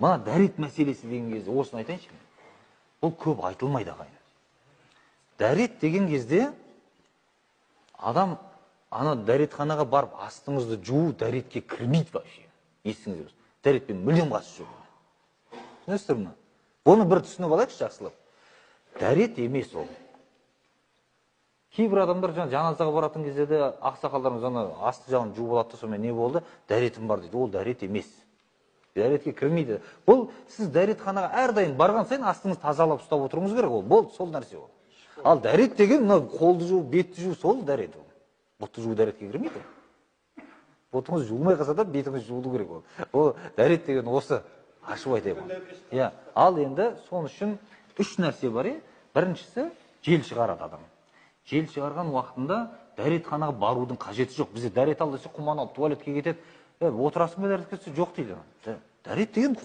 Мына дәрет мәселесі деген кезде осыны айтайыншы. Бұл көп айтылмайды ағайын. Дәрет деген кезде адам ана дәретханаға барып астыңызды жуу дәретке кірмейді вообще. Естіңіздер. Дәретпен мүлдем қатысы жоқ. Түсінесіздер ме? Оны бір түсініп алайықшы жақсылап. Дәрет емес ол. Кейбір адамдар жаназаға баратын кезде де ақсақалдарымыз ана асты жағын жуып алады да, сонымен не болды? Дәретім бар дейді. Ол дәрет емес. Дәретке кірмейді. Бұл сіз дәретханаға әрдайым барған сайын астыңыз тазалап ұстап отыруыңыз керек ол. Болды, сол нәрсе ол. Ал дәрет деген мына қолды жуу, бетті жуу, сол дәрет ол. Бұтты жуу дәретке кірмейді. Бұтыңыз жуылмай қалса да бетіңіз жуылу керек ол. Ол дәрет деген осы. Ашып айтайын. Ал енді соның үшін үш нәрсе бар. Біріншісі жел шығарады адам. Жел шығарған уақытында дәретханаға барудың қажеті жоқ. Бізде дәрет ал десе құман алып туалетке кетеді. Отырасың ба дәретке? Жоқ дейді. Дәрет деген